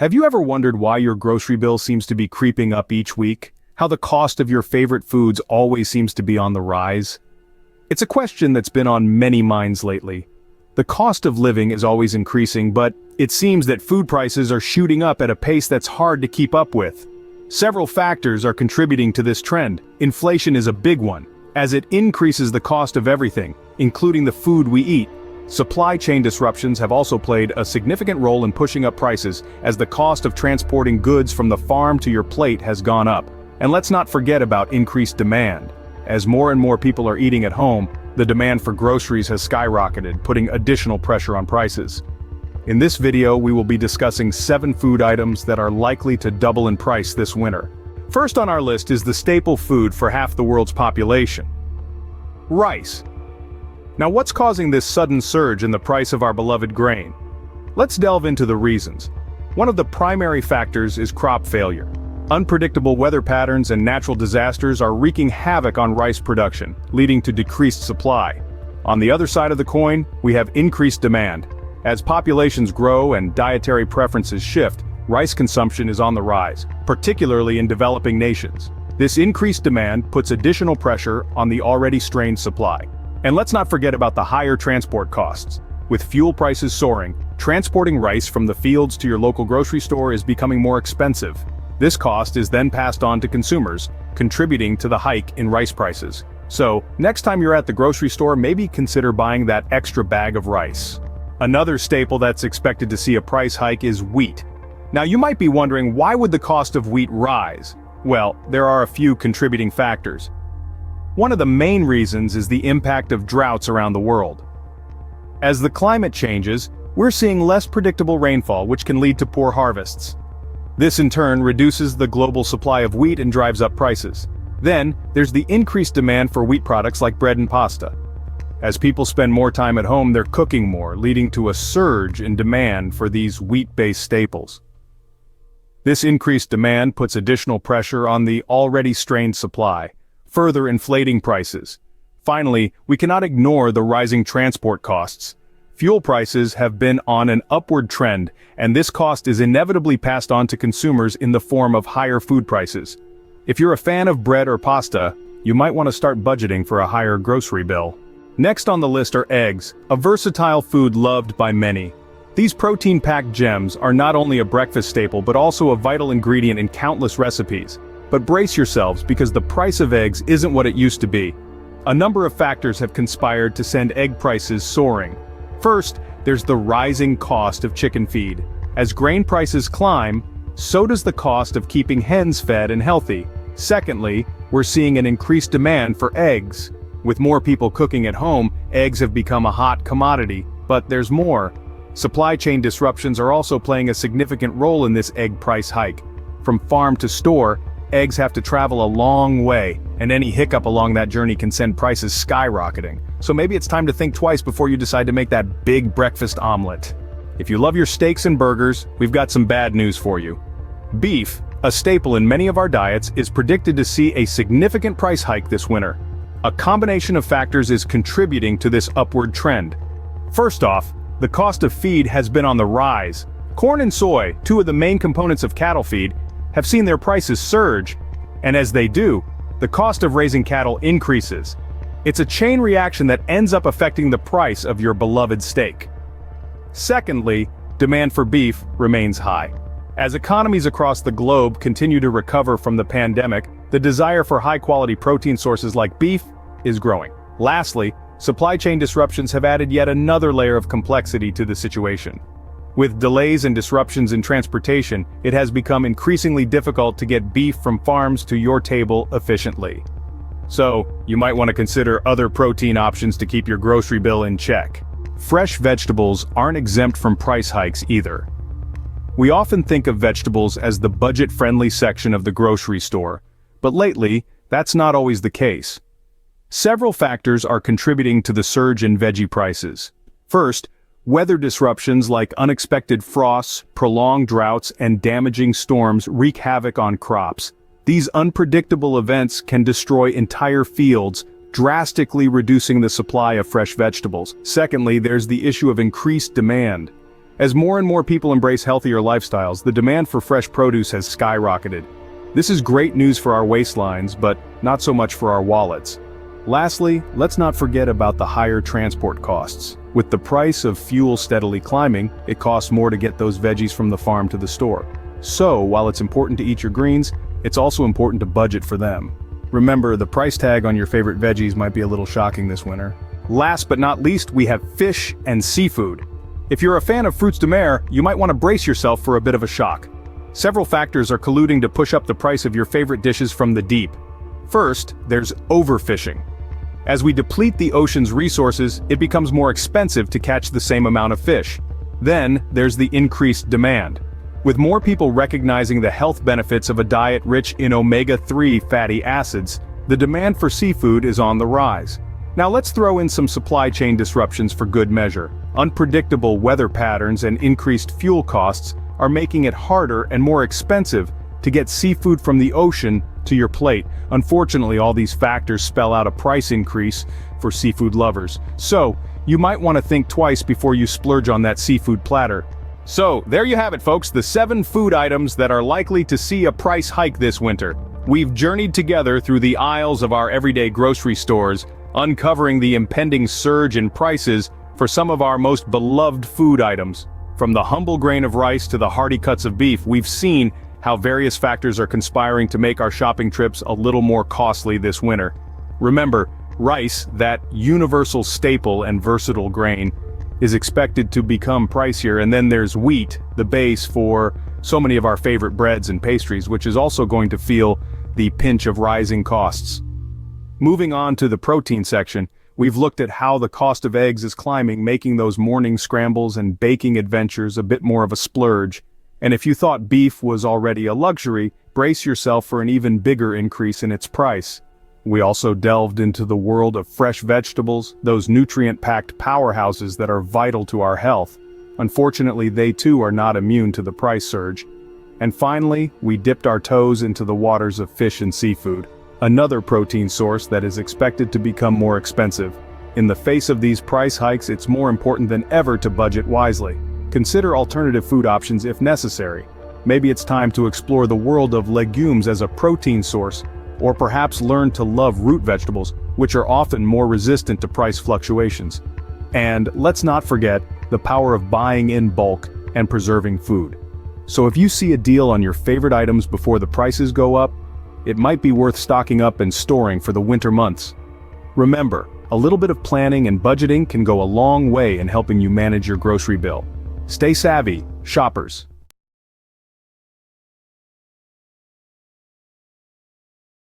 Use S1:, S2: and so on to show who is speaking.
S1: Have you ever wondered why your grocery bill seems to be creeping up each week? How the cost of your favorite foods always seems to be on the rise? It's a question that's been on many minds lately. The cost of living is always increasing, but it seems that food prices are shooting up at a pace that's hard to keep up with. Several factors are contributing to this trend. Inflation is a big one, as it increases the cost of everything, including the food we eat. Supply chain disruptions have also played a significant role in pushing up prices, as the cost of transporting goods from the farm to your plate has gone up. And let's not forget about increased demand. As more and more people are eating at home, the demand for groceries has skyrocketed, putting additional pressure on prices. In this video, we will be discussing 7 food items that are likely to double in price this winter. First on our list is the staple food for half the world's population: rice. Now, what's causing this sudden surge in the price of our beloved grain? Let's delve into the reasons. One of the primary factors is crop failure. Unpredictable weather patterns and natural disasters are wreaking havoc on rice production, leading to decreased supply. On the other side of the coin, we have increased demand. As populations grow and dietary preferences shift, rice consumption is on the rise, particularly in developing nations. This increased demand puts additional pressure on the already strained supply. And let's not forget about the higher transport costs. With fuel prices soaring, transporting rice from the fields to your local grocery store is becoming more expensive. This cost is then passed on to consumers, contributing to the hike in rice prices. So, next time you're at the grocery store, maybe consider buying that extra bag of rice. Another staple that's expected to see a price hike is wheat. Now, you might be wondering, why would the cost of wheat rise? Well, there are a few contributing factors. One of the main reasons is the impact of droughts around the world. As the climate changes, we're seeing less predictable rainfall, which can lead to poor harvests. This in turn reduces the global supply of wheat and drives up prices. Then, there's the increased demand for wheat products like bread and pasta. As people spend more time at home, they're cooking more, leading to a surge in demand for these wheat-based staples. This increased demand puts additional pressure on the already strained supply, further inflating prices. Finally, we cannot ignore the rising transport costs. Fuel prices have been on an upward trend, and this cost is inevitably passed on to consumers in the form of higher food prices. If you're a fan of bread or pasta, you might want to start budgeting for a higher grocery bill. Next on the list are eggs, a versatile food loved by many. These protein-packed gems are not only a breakfast staple but also a vital ingredient in countless recipes. But brace yourselves, because the price of eggs isn't what it used to be. A number of factors have conspired to send egg prices soaring. First, there's the rising cost of chicken feed. As grain prices climb, so does the cost of keeping hens fed and healthy. Secondly, we're seeing an increased demand for eggs. With more people cooking at home, eggs have become a hot commodity. But there's more. Supply chain disruptions are also playing a significant role in this egg price hike. From farm to store, eggs have to travel a long way, and any hiccup along that journey can send prices skyrocketing. So maybe it's time to think twice before you decide to make that big breakfast omelet. If you love your steaks and burgers, we've got some bad news for you. Beef, a staple in many of our diets, is predicted to see a significant price hike this winter. A combination of factors is contributing to this upward trend. First off, the cost of feed has been on the rise. Corn and soy, 2 of the main components of cattle feed, have seen their prices surge, and as they do, the cost of raising cattle increases. It's a chain reaction that ends up affecting the price of your beloved steak. Secondly, demand for beef remains high. As economies across the globe continue to recover from the pandemic, the desire for high-quality protein sources like beef is growing. Lastly, supply chain disruptions have added yet another layer of complexity to the situation. With delays and disruptions in transportation, it has become increasingly difficult to get beef from farms to your table efficiently. So, you might want to consider other protein options to keep your grocery bill in check. Fresh vegetables aren't exempt from price hikes either. We often think of vegetables as the budget-friendly section of the grocery store, but lately, that's not always the case. Several factors are contributing to the surge in veggie prices. First, weather disruptions like unexpected frosts, prolonged droughts, and damaging storms wreak havoc on crops. These unpredictable events can destroy entire fields, drastically reducing the supply of fresh vegetables. Secondly, there's the issue of increased demand. As more and more people embrace healthier lifestyles, the demand for fresh produce has skyrocketed. This is great news for our waistlines, but not so much for our wallets. Lastly, let's not forget about the higher transport costs. With the price of fuel steadily climbing, it costs more to get those veggies from the farm to the store. So, while it's important to eat your greens, it's also important to budget for them. Remember, the price tag on your favorite veggies might be a little shocking this winter. Last but not least, we have fish and seafood. If you're a fan of fruits de mer, you might want to brace yourself for a bit of a shock. Several factors are colluding to push up the price of your favorite dishes from the deep. First, there's overfishing. As we deplete the ocean's resources, it becomes more expensive to catch the same amount of fish. Then, there's the increased demand. With more people recognizing the health benefits of a diet rich in omega-3 fatty acids, the demand for seafood is on the rise. Now let's throw in some supply chain disruptions for good measure. Unpredictable weather patterns and increased fuel costs are making it harder and more expensive to get seafood from the ocean to your plate. Unfortunately, all these factors spell out a price increase for seafood lovers. So, you might want to think twice before you splurge on that seafood platter. So, there you have it, folks, the 7 food items that are likely to see a price hike this winter. We've journeyed together through the aisles of our everyday grocery stores, uncovering the impending surge in prices for some of our most beloved food items. From the humble grain of rice to the hearty cuts of beef, we've seen how various factors are conspiring to make our shopping trips a little more costly this winter. Remember, rice, that universal staple and versatile grain, is expected to become pricier, and then there's wheat, the base for so many of our favorite breads and pastries, which is also going to feel the pinch of rising costs. Moving on to the protein section, we've looked at how the cost of eggs is climbing, making those morning scrambles and baking adventures a bit more of a splurge. And if you thought beef was already a luxury, brace yourself for an even bigger increase in its price. We also delved into the world of fresh vegetables, those nutrient-packed powerhouses that are vital to our health. Unfortunately, they too are not immune to the price surge. And finally, we dipped our toes into the waters of fish and seafood, another protein source that is expected to become more expensive. In the face of these price hikes, it's more important than ever to budget wisely. Consider alternative food options if necessary. Maybe it's time to explore the world of legumes as a protein source, or perhaps learn to love root vegetables, which are often more resistant to price fluctuations. And let's not forget the power of buying in bulk and preserving food. So if you see a deal on your favorite items before the prices go up, it might be worth stocking up and storing for the winter months. Remember, a little bit of planning and budgeting can go a long way in helping you manage your grocery bill. Stay savvy, shoppers.